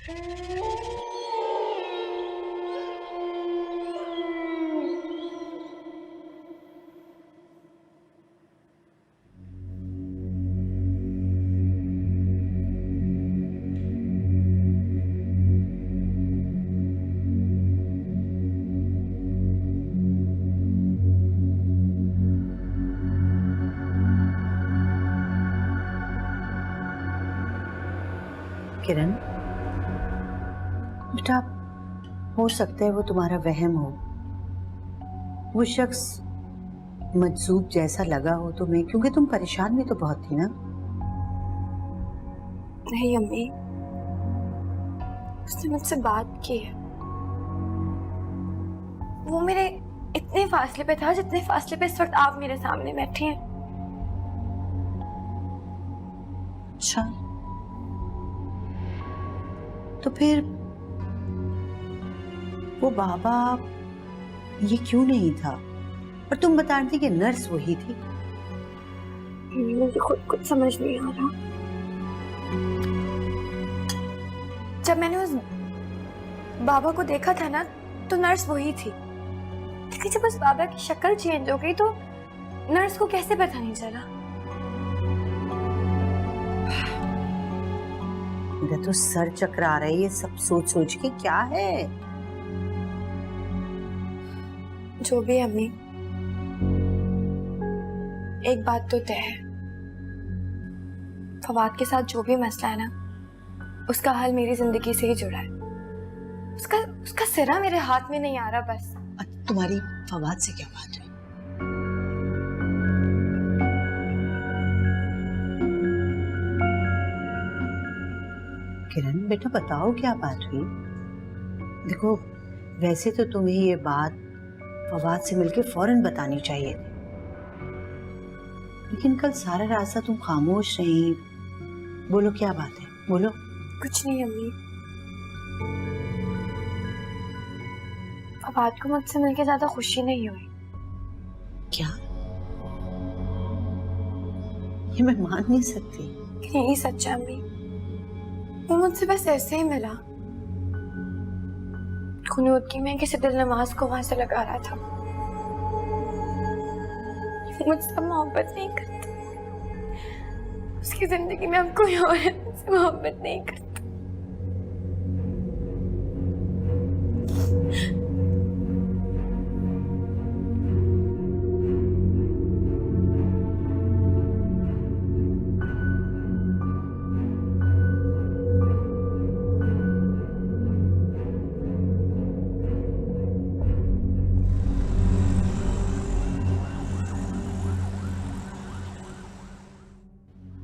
किरण, बेटा हो सकता है वो तुम्हारा वहम हो, वो शख्स मजजूब जैसा लगा हो तुम्हें, क्योंकि तुम परेशान भी तो बहुत थी ना। नहीं अम्मी, उसने मुझसे बात की है। वो मेरे इतने फासले पे था जितने फासले पे इस वक्त आप मेरे सामने बैठी हैं। अच्छा, तो फिर वो बाबा ये क्यों नहीं था? और तुम बता रही थी कि नर्स वही थी। मुझे खुद कुछ समझ नहीं आ रहा। जब मैंने उस बाबा को देखा था ना, तो नर्स वही थी। लेकिन जब उस बाबा की शक्ल चेंज हो गई तो नर्स को कैसे पता नहीं चला? मेरा तो सर चकरा रहा है ये सब सोच सोच के। क्या है? जो भी अम्मी, एक बात तो तय है, फवाद के साथ जो भी मसला है ना, उसका हल मेरी जिंदगी से ही जुड़ा है। उसका सिरा मेरे हाथ में नहीं आ रहा। बस तुम्हारी फवाद से क्या बात हुई? किरण बेटा बताओ क्या बात हुई? देखो, वैसे तो तुम्हें ये बात फवाद से मिलके फौरन बतानी चाहिए थी, लेकिन कल सारा रास्ता तुम खामोश रही। बोलो क्या बात है, बोलो। कुछ नहीं अम्मी, फवाद को मुझसे मिलके ज्यादा खुशी नहीं हुई। क्या? ये मैं मान नहीं सकती। यही सच है अम्मी, वो मुझसे बस ऐसे ही मिला। कुनूत की मैं किसी दिल नमाज को वहां से लगा रहा था। मुझसे मोहब्बत नहीं करता, उसकी जिंदगी में अब कोई और मुझसे मोहब्बत नहीं करता।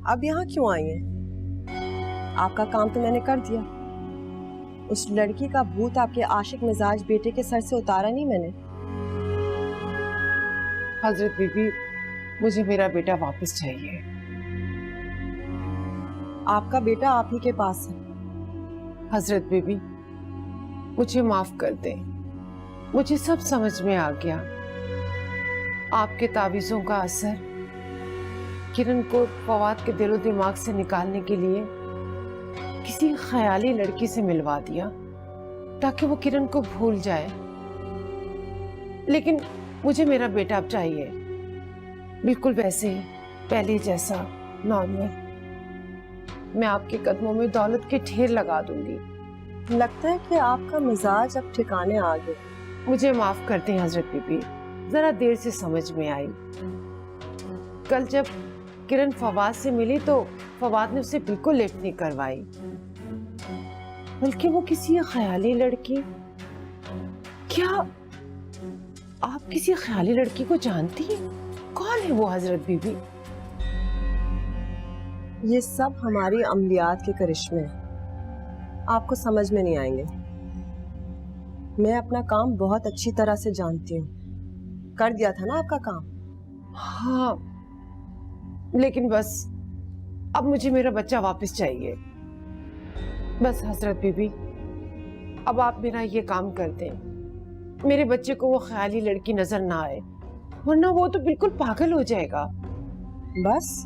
अब यहाँ क्यों आई हैं? आपका काम तो मैंने कर दिया। उस लड़की का भूत आपके आशिक मिजाज बेटे के सर से उतारा नहीं मैंने। हजरत बीबी, मुझे मेरा बेटा वापस चाहिए। आपका बेटा आप ही के पास है। हजरत बीबी, मुझे माफ कर दें, मुझे सब समझ में आ गया। आपके तावीज़ों का असर किरण को फवाद के दिलो दिमाग से निकालने के लिए किसी ख्याली लड़की से मिलवा दिया ताकि वो किरण को भूल जाए। लेकिन मुझे मेरा बेटा अब चाहिए, बिल्कुल वैसे ही, पहले जैसा, नॉर्मल। मैं आपके कदमों में दौलत के ढेर लगा दूंगी। लगता है कि आपका मिजाज अब ठिकाने आ गया। मुझे माफ करते हैं हजरत बीबी, जरा देर से समझ में आई। कल जब किरण फवाद से मिली तो फवाद ने उसे बिल्कुल लिफ्ट नहीं करवाई, बल्कि वो किसी ख्याली लड़की। क्या आप किसी ख्याली लड़की को जानती हैं? कौन है वो हजरत बीबी? ये सब हमारी अमलियात के करिश्मे हैं, आपको समझ में नहीं आएंगे। मैं अपना काम बहुत अच्छी तरह से जानती हूँ। कर दिया था ना आपका काम। हाँ, लेकिन बस अब मुझे मेरा बच्चा वापस चाहिए। बस हजरत बीबी, अब आप मेरा ये काम कर दें, मेरे बच्चे को वो ख्याली लड़की नजर ना आए, वरना वो तो बिल्कुल पागल हो जाएगा। बस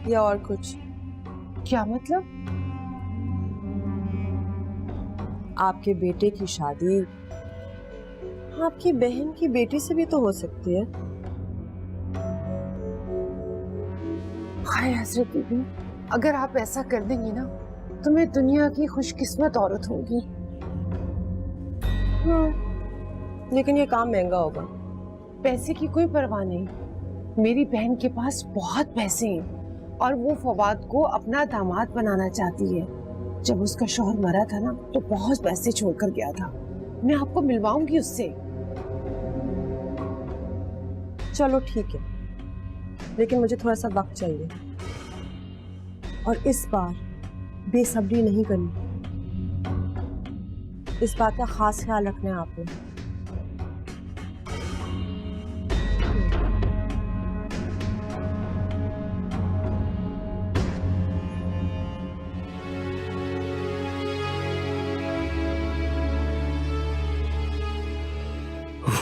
या और कुछ? क्या मतलब? आपके बेटे की शादी आपकी बहन की बेटी से भी तो हो सकती है। हाय हजरत बीबी, अगर आप ऐसा कर देंगी ना तो मैं दुनिया की खुशकिस्मत औरत होगी। लेकिन ये काम महंगा होगा। पैसे की कोई परवाह नहीं, मेरी बहन के पास बहुत पैसे हैं और वो फवाद को अपना दामाद बनाना चाहती है। जब उसका शौहर मरा था ना तो बहुत पैसे छोड़कर गया था। मैं आपको मिलवाऊंगी उससे। चलो ठीक है, लेकिन मुझे थोड़ा सा वक्त चाहिए और इस बार बेसब्री नहीं करनी। इस बात का खास ख्याल रखना है आपको।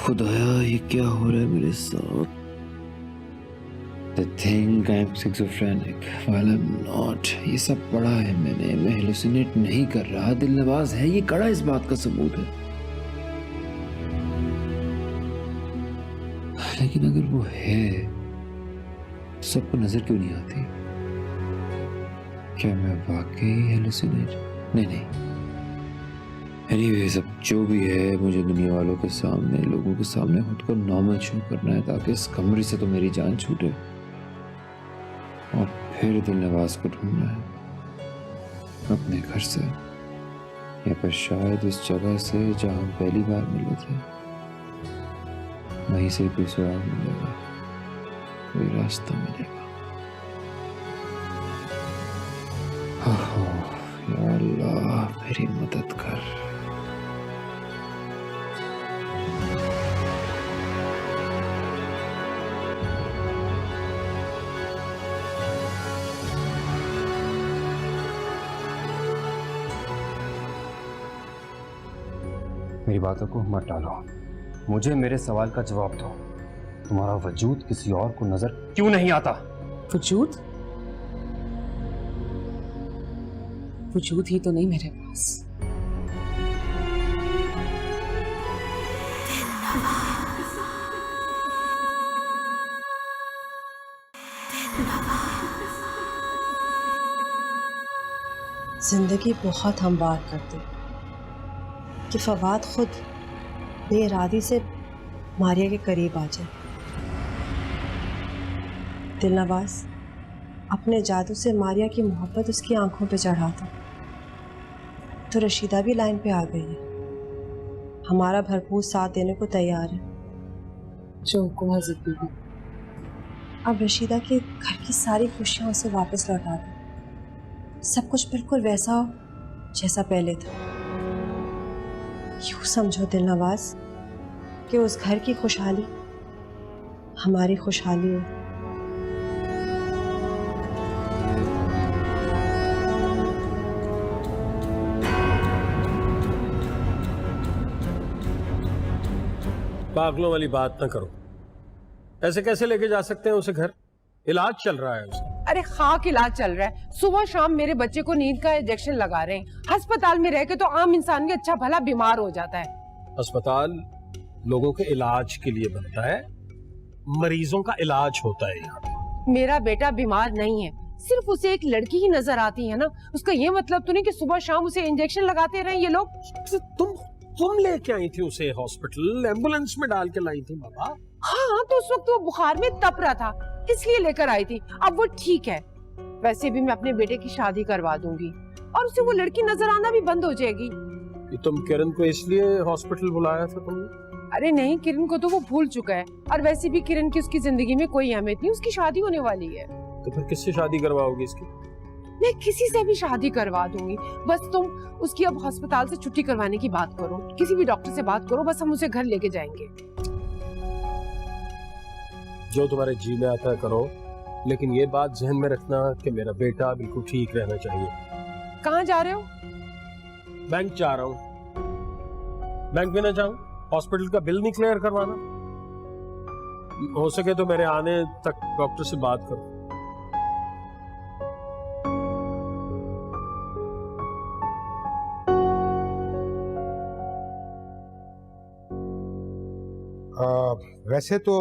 खुदाया, ये क्या हो रहा है मेरे साथ? The thing I'm schizophrenic while I'm not. ये सब पढ़ा है मैंने, मैं हेलुसिनेट नहीं कर रहा, दिल नवाज है, ये कड़ा इस बात का सबूत है। लेकिन अगर वो है तो सबको नजर क्यों नहीं आती? क्या मैं वाकई हेलुसिनेट? नहीं। एनीवेज, अब जो भी है, मुझे दुनिया वालों के सामने, लोगों के सामने खुद को नॉर्मल शो करना है ताकि इस कमरे से तो मेरी जान छूटे और फिर दिल नवाज को ढूंढना है अपने घर से, या फिर शायद उस जगह से जहां हम पहली बार मिले थे, वहीं से कोई सुराग मिलेगा, कोई रास्ता मिलेगा। ओह या अल्लाह, मेरी मदद कर। मेरी बातों को मत टालो, मुझे मेरे सवाल का जवाब दो। तुम्हारा वजूद किसी और को नजर क्यों नहीं आता? वजूद वजूद ही तो नहीं मेरे पास। जिंदगी बहुत हमवार करती कि फवाद खुद बेइरादी से मारिया के करीब आ जाए। दिलनवाज अपने जादू से मारिया की मोहब्बत उसकी आंखों पे चढ़ाता, तो रशीदा भी लाइन पे आ गई है, हमारा भरपूर साथ देने को तैयार है। जो हुक्म हज़रत बीबी। अब रशीदा के घर की सारी खुशियां उसे वापस लौटा दो, सब कुछ बिल्कुल वैसा हो जैसा पहले था। यूं समझो दिलनवाज कि उस घर की खुशहाली हमारी खुशहाली है। पागलों वाली बात ना करो। ऐसे कैसे लेके जा सकते हैं उसे घर? इलाज चल रहा है उसका। अरे खाक इलाज चल रहा है, सुबह शाम मेरे बच्चे को नींद का इंजेक्शन लगा रहे हैं। अस्पताल में रह के तो आम इंसान भी अच्छा भला बीमार हो जाता है। अस्पताल लोगों के इलाज के लिए बनता है, मरीजों का इलाज होता है यहाँ पे। मेरा बेटा बीमार नहीं है, सिर्फ उसे एक लड़की ही नजर आती है ना, उसका ये मतलब तो नहीं कि सुबह शाम उसे इंजेक्शन लगाते रहे ये लोग। तुम लेके आई थी उसे हॉस्पिटल, एम्बुलेंस में डाल के लाई थी बाबा। हाँ, तो उस वक्त वो बुखार में तप रहा था, इसलिए लेकर आई थी। अब वो ठीक है। वैसे भी मैं अपने बेटे की शादी करवा दूंगी और उसे वो लड़की नजर आना भी बंद हो जाएगी। तुम किरण को इसलिए हॉस्पिटल बुलाया था तुमने? अरे नहीं, किरण को तो वो भूल चुका है और वैसे भी किरण की उसकी जिंदगी में कोई अहमियत नहीं, उसकी शादी होने वाली है। तो फिर किससे शादी करवाओगी इसकी? मैं किसी से भी शादी करवा दूंगी, बस तुम उसकी अब अस्पताल से छुट्टी करवाने की बात करो, किसी भी डॉक्टर से बात करो, बस हम उसे घर लेके जाएंगे। जो तुम्हारे जी में आता है करो, लेकिन ये बात जहन में रखना कि मेरा बेटा बिल्कुल ठीक रहना चाहिए। कहाँ जा रहे हो? बैंक जा रहा हूँ। बैंक में ना जाऊं, हॉस्पिटल का बिल नहीं क्लियर करवाना। हो सके तो मेरे आने तक डॉक्टर से बात करो। वैसे तो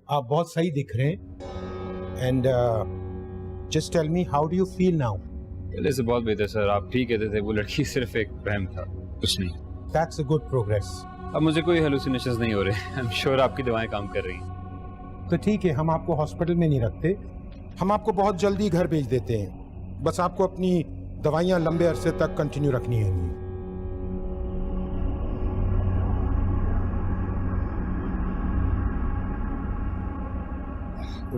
आप बहुत सही दिख रहे हैं and just tell me how do you feel now? पहले से बहुत बेहतर सर। आप ठीक कहते थे, वो लड़की सिर्फ एक वहम था, कुछ नहीं। That's a good progress. अब मुझे कोई हेलुसिनेशंस नहीं हो रहे। आई एम श्योर आपकी दवाएं काम कर रही हैं। तो ठीक है, हम आपको हॉस्पिटल में नहीं रखते, हम आपको बहुत जल्दी घर भेज देते हैं। बस आपको अपनी दवाइयाँ लंबे अरसे तक कंटिन्यू रखनी है।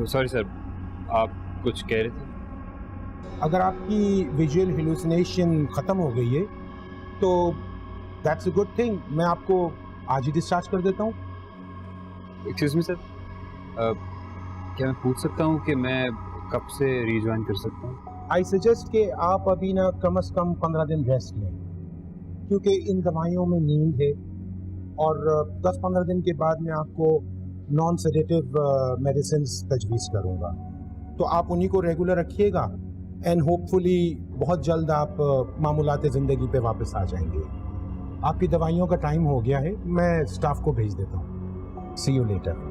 सॉरी सर, आप कुछ कह रहे थे? अगर आपकी विजुअल हेलुसिनेशन खत्म हो गई है तो दैट्स अ गुड थिंग। मैं आपको आज ही डिस्चार्ज कर देता हूँ। एक्सक्यूज मी सर, क्या मैं पूछ सकता हूँ कि मैं कब से रिज्वाइन कर सकता हूँ? आई सजेस्ट कि आप अभी ना कम से कम 15 दिन रेस्ट लें, क्योंकि इन दवाइयों में नींद है और 10-15 दिन के बाद मैं आपको नॉन सेडेटिव मेडिसिन तजवीज़ करूँगा, तो आप उन्हीं को रेगुलर रखिएगा एंड होपफुली बहुत जल्द आप मामूलाते ज़िंदगी पे वापस आ जाएंगे। आपकी दवाइयों का टाइम हो गया है, मैं स्टाफ को भेज देता हूँ। सी यू लेटर।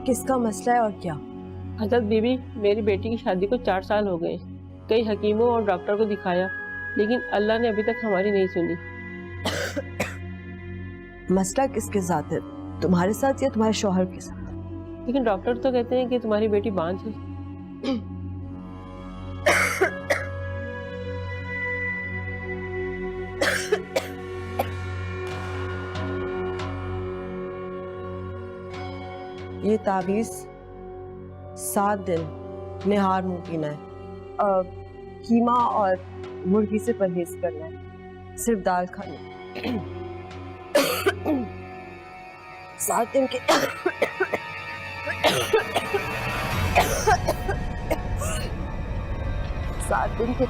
किसका मसला है और क्या? हजरत बीबी, मेरी बेटी की शादी को 4 साल हो गए। कई हकीमों और डॉक्टर को दिखाया, लेकिन अल्लाह ने अभी तक हमारी नहीं सुनी। मसला किसके साथ है, तुम्हारे साथ या तुम्हारे शौहर के साथ? लेकिन डॉक्टर तो कहते हैं कि तुम्हारी बेटी बांझ है। ये तावीज़ 7 दिन निहार मुंह पीना है, कीमा और मुर्गी से परहेज करना है, सिर्फ दाल खानी। 7 दिन के 7 दिन के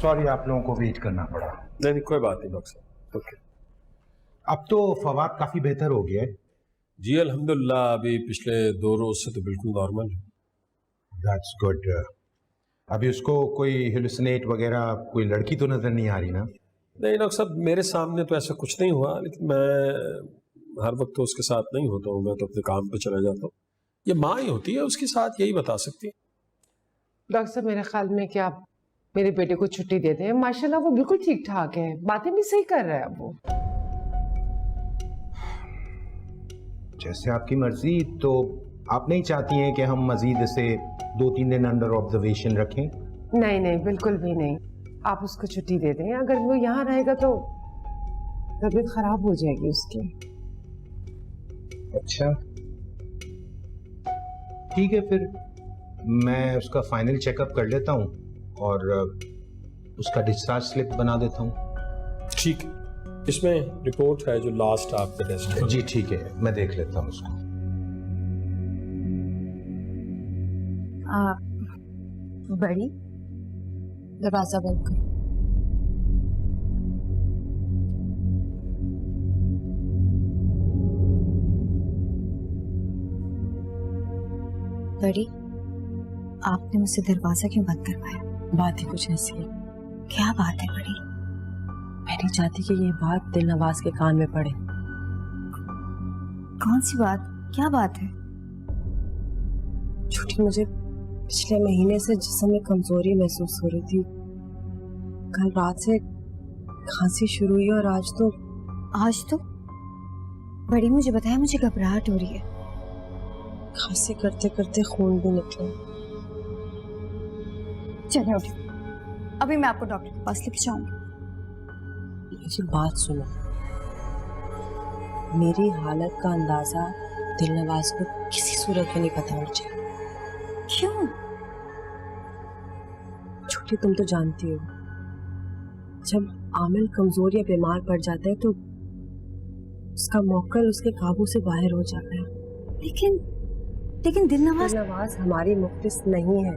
सॉरी आप लोगों को वेट करना पड़ा। नहीं, कोई बात नहीं डॉक्टर साहब। ओके, अब तो फवाद काफ़ी बेहतर हो गया है। जी अल्हम्दुलिल्लाह, अभी पिछले 2 रोज से तो बिल्कुल नॉर्मल है। That's good. अभी उसको कोई हेलुसिनेट वगैरह कोई लड़की तो नजर नहीं आ रही ना? नहीं डॉक्टर साहब, मेरे सामने तो ऐसा कुछ नहीं हुआ, लेकिन मैं हर वक्त तो उसके साथ नहीं होता हूँ, मैं तो अपने काम पे चला जाता हूँ। ये माँ ही होती है, उसके साथ यही बता सकती है। डॉक्टर साहब, मेरे ख्याल में कि आप मेरे बेटे को छुट्टी दे दें। माशाल्लाह वो बिल्कुल ठीक ठाक है, बातें भी सही कर रहा है अब वो। जैसे आपकी मर्जी। तो आप नहीं चाहती हैं कि हम मजीद इसे 2-3 दिन अंडर ऑब्जर्वेशन रखें? नहीं नहीं, बिल्कुल भी नहीं। आप उसको छुट्टी दे दें। अगर वो यहाँ रहेगा तो तबीयत खराब हो जाएगी उसकी। अच्छा ठीक है, फिर मैं उसका फाइनल चेकअप कर लेता हूँ और उसका डिस्चार्ज स्लिप बना देता हूँ। ठीक है, इसमें रिपोर्ट है जो लास्ट आपका टेस्ट है। जी ठीक है, मैं देख लेता हूँ उसको। बड़ी दरवाजा बंद करो। बड़ी, आपने मुझसे दरवाजा क्यों बंद करवाया? बात ही कुछ ऐसी है। क्या बात है बड़ी? मैंने नहीं चाहती कि ये बात दिलनवाज के कान में पड़े। कौन सी बात? क्या बात है? छोटी, मुझे पिछले महीने से जिस्म में कमजोरी महसूस हो रही थी। कल रात से खांसी शुरू हुई और आज तो बड़ी मुझे बताया, मुझे घबराहट हो रही है। खांसी करते करते खून भी निकला। चलिए उठिए, अभी मैं आपको डॉक्टर के पास लेके जाऊंगी। मेरी बात सुनो, मेरी हालत का अंदाजा दिलनवाज को किसी सूरत में नहीं पता होना चाहिए। क्यों? छोटी, तुम तो जानती हो, जब आमिल कमजोर या बीमार पड़ जाता है तो उसका मौकल उसके काबू से बाहर हो जाता है। लेकिन दिलनवाज हमारी मुख्लिस नहीं है,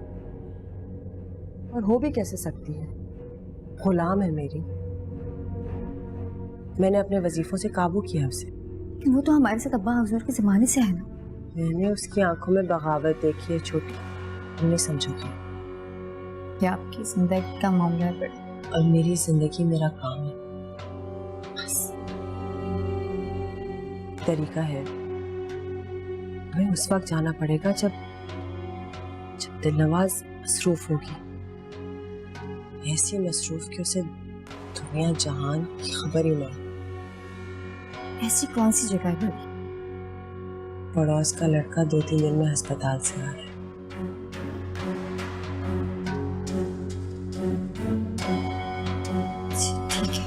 और हो भी कैसे सकती है? गुलाम है मेरी। मैंने अपने वजीफों से काबू किया उसे। वो तो हमारे साथ अब्बा हुजूर के जमाने से है ना। मैंने उसकी आंखों में बगावत देखी है छोटी, तुम नहीं समझोगी। ये आपकी जिंदगी का मामला है बड़ी। और मेरी जिंदगी मेरा काम है, बस तरीका है। हमें उस वक्त जाना पड़ेगा जब दिलनवाज मसरूफ होगी, ऐसी मसरूफ कि उसे दुनिया जहान की खबर ही नहीं। ऐसी कौन सी जगह है बड़ी? पड़ोस का लड़का 2-3 दिन में अस्पताल से आ रहा है। ठीक है।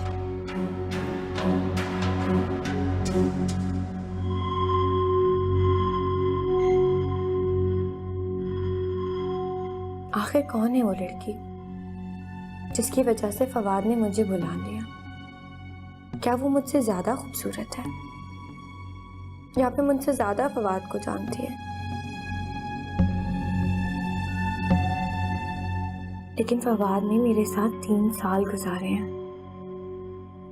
आखिर कौन है वो लड़की जिसकी वजह से फवाद ने मुझे बुला लिया? क्या वो मुझसे ज्यादा खूबसूरत है या फिर मुझसे ज्यादा फवाद को जानती है? लेकिन फवाद ने मेरे साथ 3 साल गुजारे हैं,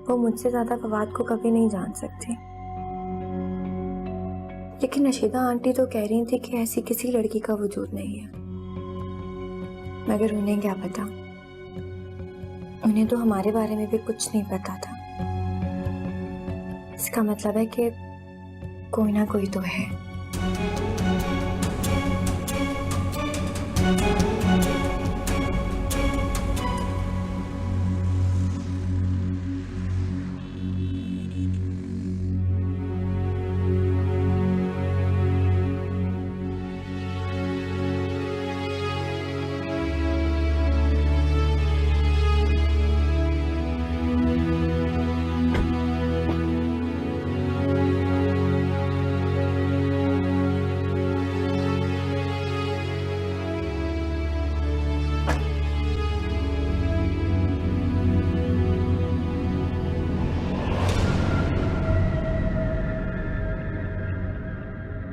वो मुझसे ज्यादा फवाद को कभी नहीं जान सकती। लेकिन नशीदा आंटी तो कह रही थी कि ऐसी किसी लड़की का वजूद नहीं है, मगर उन्हें क्या पता, उन्हें तो हमारे बारे में भी कुछ नहीं पता था। इसका मतलब है कि कोई ना कोई तो है।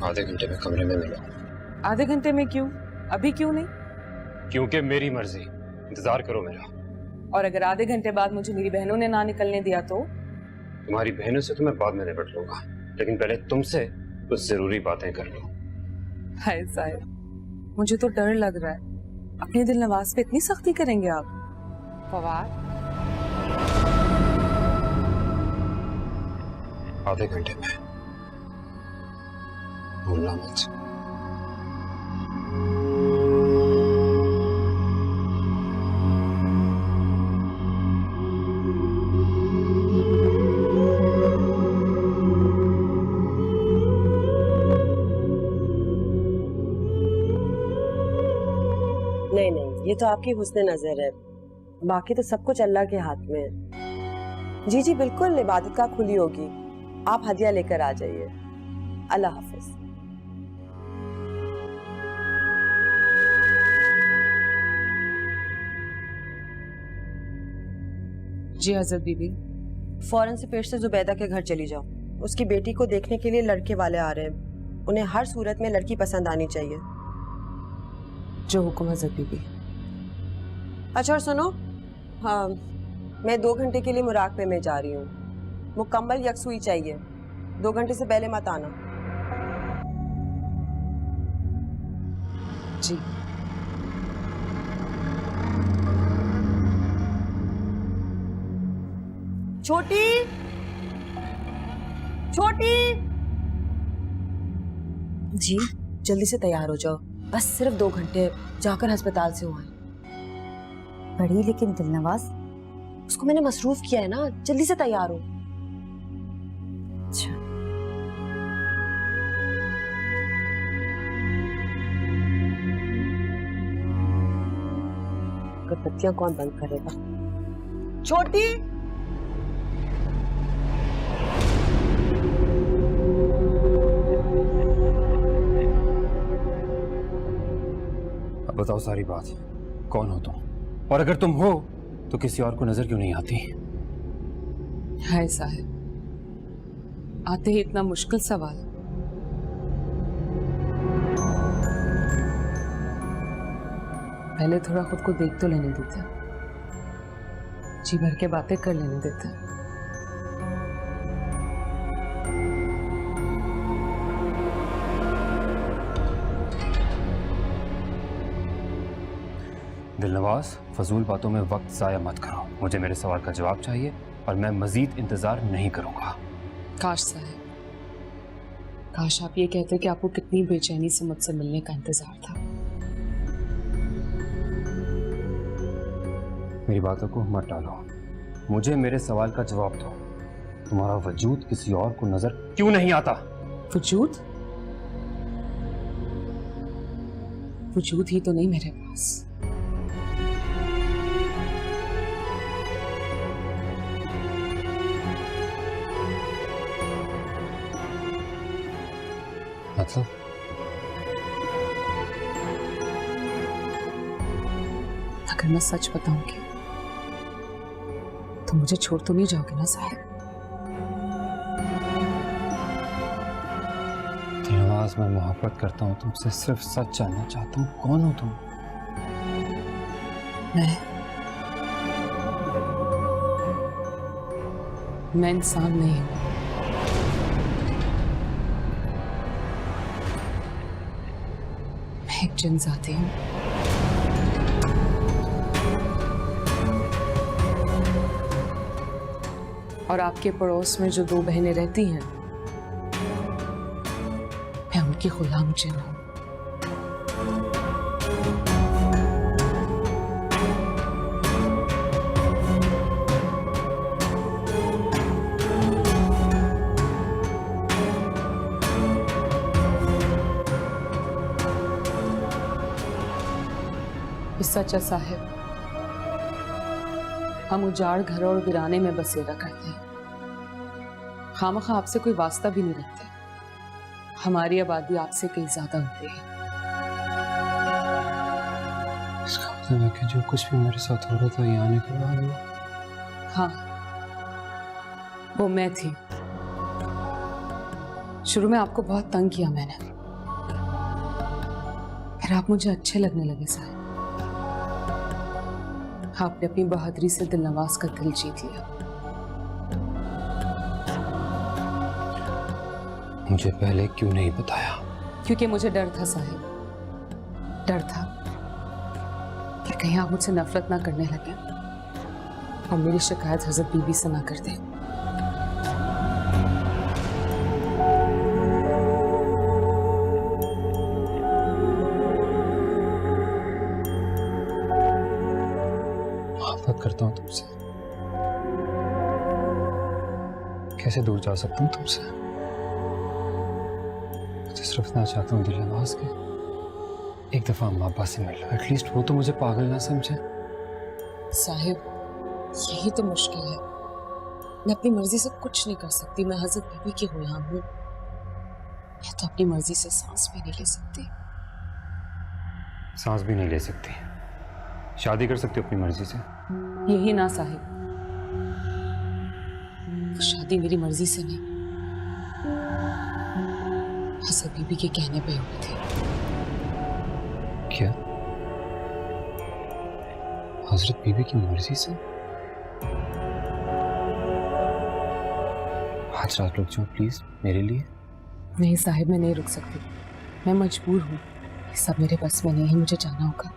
आधे घंटे में कमरे में मिलो। आधे घंटे में क्यों? अभी क्यों नहीं? क्योंकि मेरी मर्जी, इंतजार करो मेरा। और अगर आधे घंटे बाद मुझे मेरी बहनों ने ना निकलने दिया तो? तुम्हारी बहनों से तो मैं बाद में निपट लूंगा, लेकिन पहले तुमसे कुछ जरूरी बातें कर लो। हाय साहिब, मुझे तो डर लग रहा है। अपने दिलनवाज पे इतनी सख्ती करेंगे आप? फवाद, आधे घंटे में, भूलना मत। नहीं, ये तो आपकी हुस्न नजर है, बाकी तो सब कुछ अल्लाह के हाथ में है। जी जी बिल्कुल, इबादत का खुली होगी, आप हदिया लेकर आ जाइए। अल्लाह हाफिज। जी हजरत बीबी। फौरन से पेश से जुबैदा के घर चली जाओ, उसकी बेटी को देखने के लिए लड़के वाले आ रहे हैं, उन्हें हर सूरत में लड़की पसंद आनी चाहिए। जो हुक्म हजरत बीबी। अच्छा और सुनो, हाँ, मैं 2 घंटे के लिए मुराकबे में जा रही हूँ, मुकम्मल यकसुई चाहिए, 2 घंटे से पहले मत आना। जी। छोटी छोटी जी, जल्दी से तैयार हो जाओ, बस सिर्फ 2 घंटे जाकर अस्पताल से हुआ है। बड़ी लेकिन दिलनवाज। उसको मैंने मसरूफ किया है ना, जल्दी से तैयार हो। अच्छा, बत्तियां कौन बंद करेगा? छोटी अब बताओ सारी बात, कौन हो तुम? और अगर तुम हो तो किसी और को नजर क्यों नहीं आती? हाय साहिब, आते ही इतना मुश्किल सवाल। पहले थोड़ा खुद को देख तो लेने देते, जी भर के बातें कर लेने देते। दिलनवाज, फजूल बातों में वक्त जाया मत करो। मुझे मेरे सवाल का जवाब चाहिए और मैं मजीद इंतजार नहीं करूंगा। काश साहिब, काश आप ये कहते कि आपको कितनी बेचैनी से मुझसे मिलने का इंतजार था। मेरी बातों को मत टालो, मुझे मेरे सवाल का जवाब दो। तुम्हारा वजूद किसी और को नजर क्यों नहीं आता? वजूद? वजूद ही तो नहीं मेरे पास। मतलब? अगर मैं सच बताऊंगी तो मुझे छोड़ तो नहीं जाओगे ना साहिब? दिलनवाज, मैं मोहब्बत करता हूँ तुमसे, सिर्फ सच जानना चाहता हूँ, कौन हो तुम? मैं इंसान नहीं हूं, मैं एक जिन जाती हूँ। और आपके पड़ोस में जो 2 बहनें रहती हैं, मैं उनकी गुलाम जिन हूं। सच है साहिब, हम उजाड़ घरों और वीराने में बसेरा करते हैं। खामखा आपसे कोई वास्ता भी नहीं रखते। हमारी आबादी आपसे कहीं ज्यादा होती है। इसका मतलब है कि जो कुछ भी मेरे साथ हो रहा था ये आने के बाद हुआ? हाँ, वो मैं थी। शुरू में आपको बहुत तंग किया मैंने, फिर आप मुझे अच्छे लगने लगे साहिब। आपने अपनी बहादुरी से दिलनवाज का दिल जीत लिया। मुझे पहले क्यों नहीं बताया? क्योंकि मुझे डर था साहिब, डर था कि कहीं आप मुझसे नफरत ना करने लगे और मेरी शिकायत हजरत बीबी से ना कर दें। मोहब्बत करता हूँ तुमसे, कैसे दूर जा सकता हूँ तुमसे? मुझे सिर्फ इतना चाहता हूँ दिलनवाज के एक दफा अम्मा अब्बा से मिल लो, एटलीस्ट वो तो मुझे पागल ना समझे। साहिब, यही तो मुश्किल है। मैं अपनी मर्जी से कुछ नहीं कर सकती। मैं हजरत बीबी की गुलाम हूँ। मैं तो अपनी मर्जी से सांस भी नहीं ले सकती। सांस भी नहीं ले सकती? शादी कर सकती हो अपनी मर्जी से? यही ना साहिब, वो शादी मेरी मर्जी से नहीं, हजरत बीबी के कहने पे हुई थी। क्या? हजरत बीबी की मर्जी से? आज रात रुक जाओ प्लीज मेरे लिए। नहीं साहिब, मैं नहीं रुक सकती। मैं मजबूर हूँ। ये सब मेरे बस में नहीं है, मुझे जाना होगा।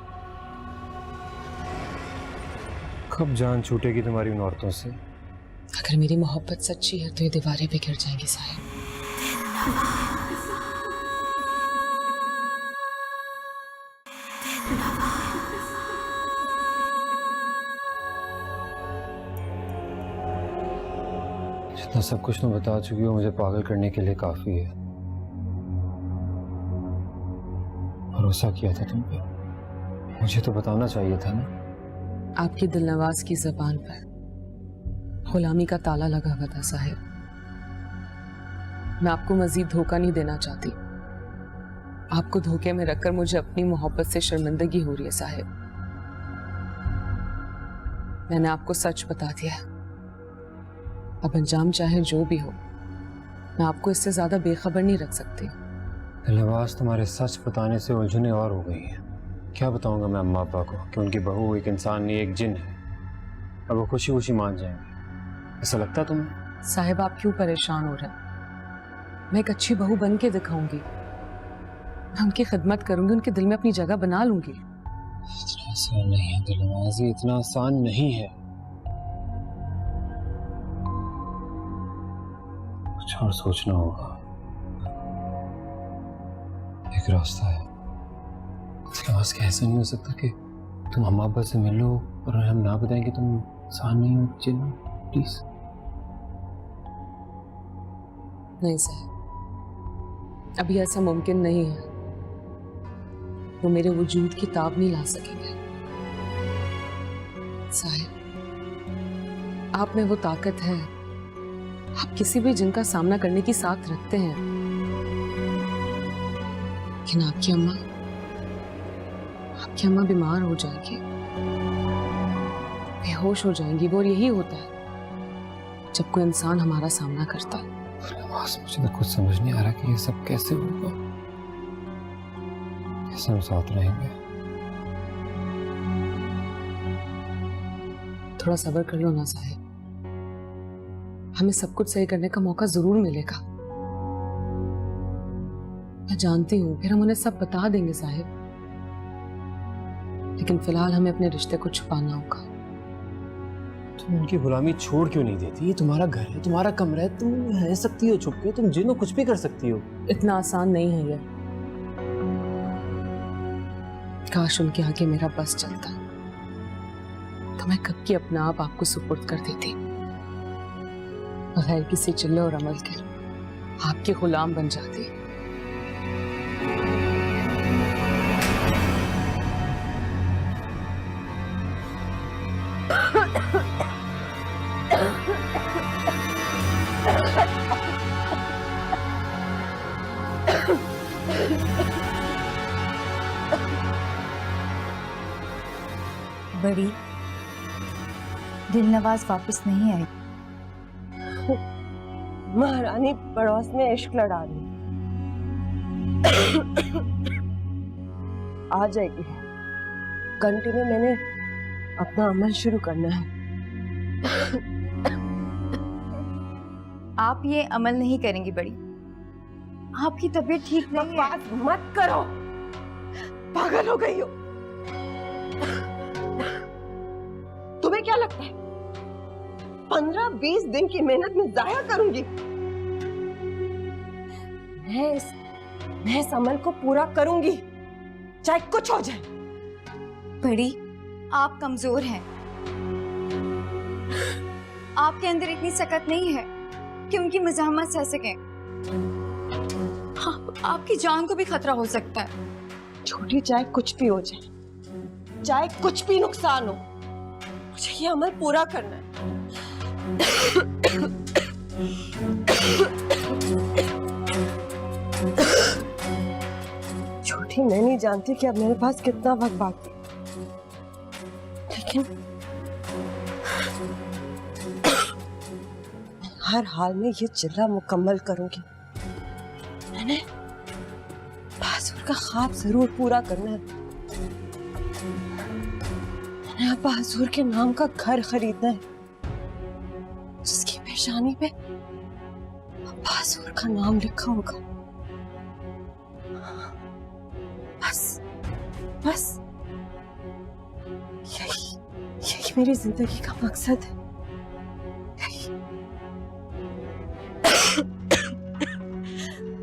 कब जान छूटेगी तुम्हारी उन औरतों से अगर मेरी मोहब्बत सच्ची है तो ये दीवारें भी गिर जाएंगी साहिब। जितना सब कुछ तुम बता चुकी हो मुझे पागल करने के लिए काफी है। भरोसा किया था तुम पे, मुझे तो बताना चाहिए था ना। आपकी दिलनवाज की जबान पर गुलामी का ताला लगा हुआ था साहिब। मैं आपको मजीद धोखा नहीं देना चाहती। आपको धोखे में रखकर मुझे अपनी मोहब्बत से शर्मिंदगी हो रही है साहिब। मैंने आपको सच बता दिया। अब अंजाम चाहे जो भी हो, मैं आपको इससे ज्यादा बेखबर नहीं रख सकती। दिलनवाज, तुम्हारे सच बताने से उलझने और हो गई हैं। क्या बताऊंगा मैं अम्मा अब्बा को कि उनकी बहू एक इंसान नहीं एक जिन है। अब वो खुशी खुशी मान जाएंगे। ऐसा लगता है तुम्हें? साहिब आप क्यों परेशान हो रहे हैं? मैं एक अच्छी बहू बन के दिखाऊंगी। मैं उनकी खिदमत करूंगी, उनके दिल में अपनी जगह बना लूंगी। इतना आसान नहीं है दिलनवाज, ये इतना आसान नहीं है। कुछ और सोचना होगा। एक रास्ता है। दिलनवाज, ऐसा नहीं हो सकता कि तुम अम्मा अब्बा से मिलो और हम ना बताएं कि तुम इंसान नहीं हो, जिन हो। प्लीज। नहीं साहब, अभी ऐसा मुमकिन नहीं है। वो मेरे वजूद की ताब नहीं ला सकेंगे। साहिब, आप में वो ताकत है। आप किसी भी जिन का सामना करने की साथ रखते हैं। लेकिन आपकी अम्मा बीमार हो जाएगी, बेहोश हो जाएंगी। वो यही होता है जब कोई इंसान हमारा सामना करता है। मुझे तो कुछ समझ नहीं आ रहा कि ये सब कैसे होगा, कैसे हम साथ रहेंगे। थोड़ा सब्र कर लो ना साहिब, हमें सब कुछ सही करने का मौका जरूर मिलेगा। मैं जानती हूँ, फिर हम उन्हें सब बता देंगे साहिब। लेकिन फिलहाल हमें अपने रिश्ते को छुपाना होगा। तुम उनकी गुलामी छोड़ क्यों नहीं देती? ये तुम्हारा घर है, तुम्हारा कमरा है, तुम रह सकती हो छुप के, तुम जिनो कुछ भी कर सकती हो। इतना आसान नहीं है ये। काश उनके आगे मेरा बस चलता तो मैं कब की अपना आप आपको सुपुर्द कर देती, बगैर किसी चिल्ले और अमल के आपके गुलाम बन जाती। बड़ी, दिलनवाज वापस नहीं आई। महारानी पड़ोस में इश्क लड़ा रही। आ जाएगी। घंटे में मैंने अपना अमल शुरू करना है। आप ये अमल नहीं करेंगी बड़ी, आपकी तबीयत ठीक नहीं है। बकवास मत करो, पागल हो गई हो। तुम्हें क्या लगता है 15-20 दिन की मेहनत में जाया करूंगी? मैं इस अमल को पूरा करूंगी, चाहे कुछ हो जाए। बड़ी, आप कमजोर हैं। आपके अंदर इतनी सकत नहीं है कि उनकी मज़ाहमत सह सकें। आपकी जान को भी खतरा हो सकता है। छोटी चाहे कुछ भी हो जाए, चाहे कुछ भी नुकसान हो, मुझे ये अमल पूरा करना है। छोटी, मैं नहीं जानती कि अब मेरे पास कितना वक्त बाकी है, लेकिन हर हाल में ये चिल्ला मुकम्मल करूंगी। मैंने बाजुर का ख्वाब जरूर पूरा करना है। मैंने अब बाजुर के नाम का घर खरीदना है, जिसकी पेशानी पे बाजुर का नाम लिखा होगा। बस यही मेरी जिंदगी का मकसद है। यही।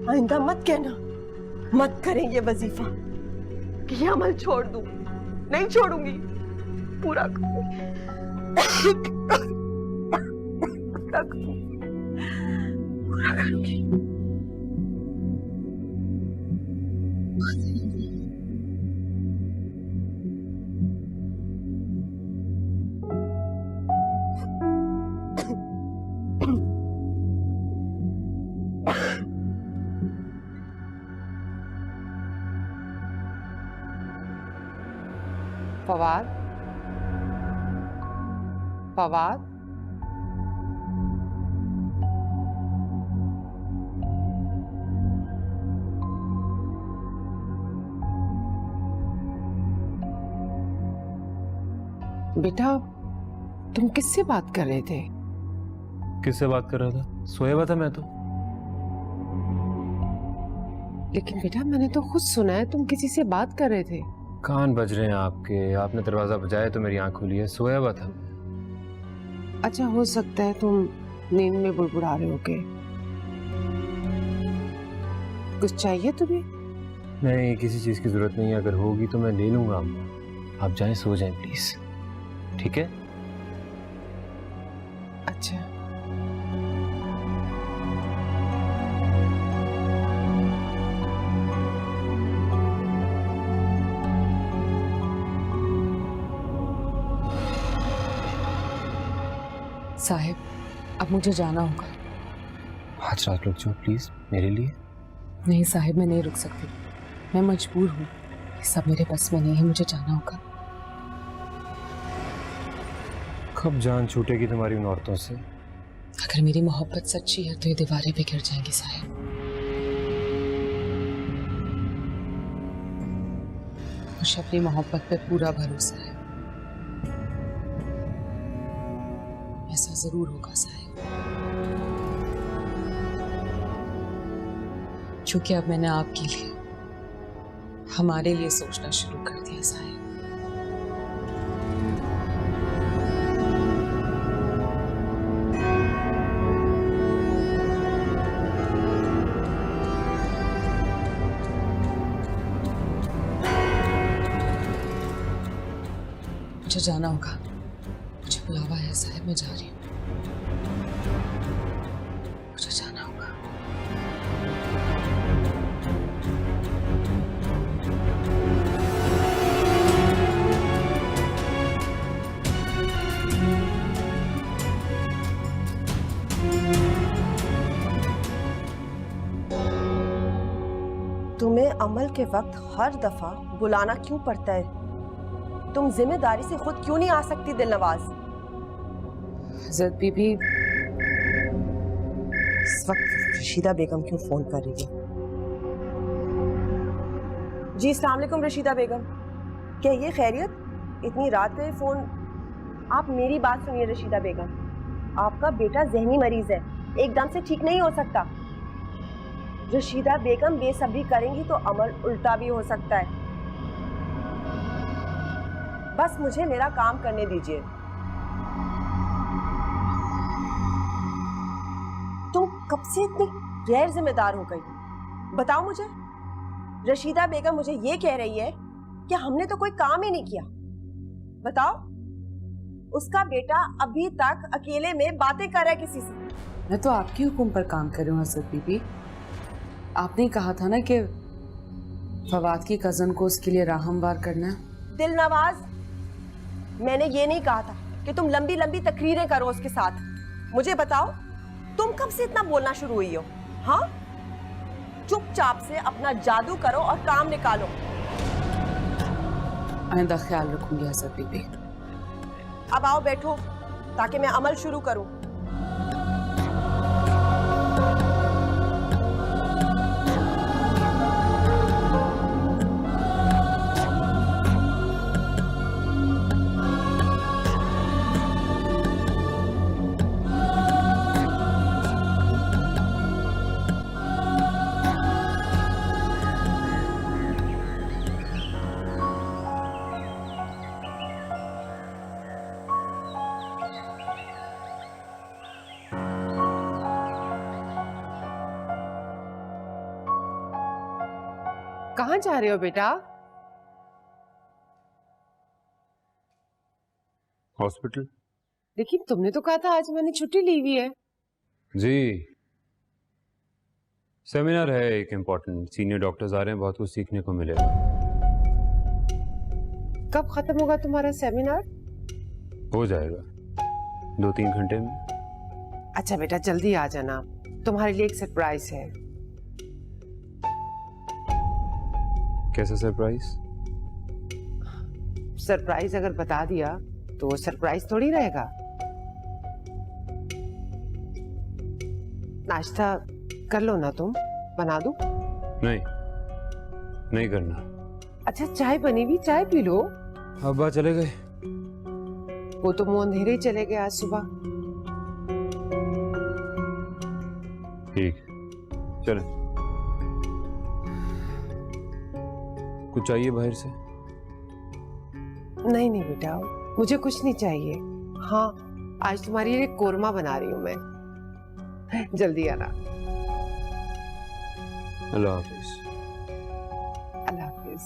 आइंदा मत कहना, मत करें ये वजीफा कि ये अमल छोड़ दूं। नहीं छोड़ूंगी, पूरा करूंगी। पूरा करूंगी। फवाद, फवाद, बेटा तुम किससे बात कर रहे थे? किससे बात कर रहा था? सोया हुआ था मैं तो। लेकिन बेटा मैंने तो खुद सुना है तुम किसी से बात कर रहे थे। कान बज रहे हैं आपके, आपने दरवाजा बजाया तो मेरी आंख खुली है, सोया हुआ था। अच्छा हो सकता है तुम नींद में बुड़बुड़ा रहे होगे। कुछ चाहिए तुम्हें? नहीं, किसी चीज की जरूरत नहीं है, अगर होगी तो मैं ले लूंगा। आप जाएं, सो जाएं प्लीज, ठीक है? अच्छा साहिब, अब मुझे जाना होगा। आज रात रुक जाओ प्लीज मेरे लिए। नहीं साहिब, मैं नहीं रुक सकती, मैं मजबूर हूँ। ये सब मेरे बस में नहीं है, मुझे जाना होगा। कब जान छूटेगी तुम्हारी उन औरतों से? अगर मेरी मोहब्बत सच्ची है तो ये दीवारें भी गिर जाएंगी साहिब। मुझे अपनी मोहब्बत पे पूरा भरोसा है, ऐसा जरूर होगा साहिब, क्योंकि अब मैंने आपके लिए, हमारे लिए सोचना शुरू कर दिया साहिब। मुझे जाना होगा, मुझे बुलावा है साहब, मैं जा रही हूँ, मुझे जाना होगा। तुम्हें अमल के वक्त हर दफा बुलाना क्यों पड़ता है? तुम जिम्मेदारी से खुद क्यों नहीं आ सकती दिलनवाज? हज़रत बीबी, इस वक्त रशीदा बेगम क्यों फोन कर रही है? जी अस्सलाम वालेकुम रशीदा बेगम, क्या ये खैरियत? इतनी रात का ये फोन? आप मेरी बात सुनिए रशीदा बेगम, आपका बेटा जहनी मरीज है, एकदम से ठीक नहीं हो सकता। रशीदा बेगम बेसब्री करेंगी तो अमल उल्टा भी हो सकता है। बस मुझे मेरा काम करने दीजिए। तुम कब से इतनी गैर जिम्मेदार हो गई? बताओ मुझे। रशीदा बेगम मुझे ये कह रही है कि हमने तो कोई काम ही नहीं किया। बताओ, उसका बेटा अभी तक अकेले में बातें कर रहा है किसी से। मैं तो आपकी हुक्म पर काम कर रही हूँ हज़रत बीबी। आपने कहा था ना कि फवाद की कजन को उसके लिए राहमवार करना है। दिलनवाज, मैंने ये नहीं कहा था कि तुम लंबी लंबी तकरीरें करो उसके साथ। मुझे बताओ, तुम कब से इतना बोलना शुरू हुई हो? हाँ, चुपचाप से अपना जादू करो और काम निकालो। आइंदा ख्याल रखूंगी हज़रत बीबी। अब आओ बैठो ताकि मैं अमल शुरू करूं। कहाँ जा रहे हो बेटा? हॉस्पिटल। लेकिन तुमने तो कहा था आज मैंने छुट्टी ली हुई है। जी, सेमिनार है एक इम्पोर्टेंट, सीनियर डॉक्टर्स आ रहे हैं, बहुत कुछ सीखने को मिलेगा। कब खत्म होगा तुम्हारा सेमिनार? हो जाएगा 2-3 घंटे में। अच्छा बेटा जल्दी आ जाना, तुम्हारे लिए एक सरप्राइज है। कैसा सरप्राइज? सरप्राइज अगर बता दिया तो वो सरप्राइज थोड़ी रहेगा। नाश्ता कर लो ना, तुम बना दूं? नहीं करना। अच्छा चाय बनी हुई, चाय पी लो। अब्बा चले गए? वो तो मुंह अंधेरे ही चले गए आज सुबह। ठीक, चलें। कुछ चाहिए बाहर से? नहीं नहीं बेटा, मुझे कुछ नहीं चाहिए। हाँ, आज तुम्हारे लिए कोरमा बना रही हूँ मैं, जल्दी आना। अल्लाह हाफिज। अल्लाह हाफिज।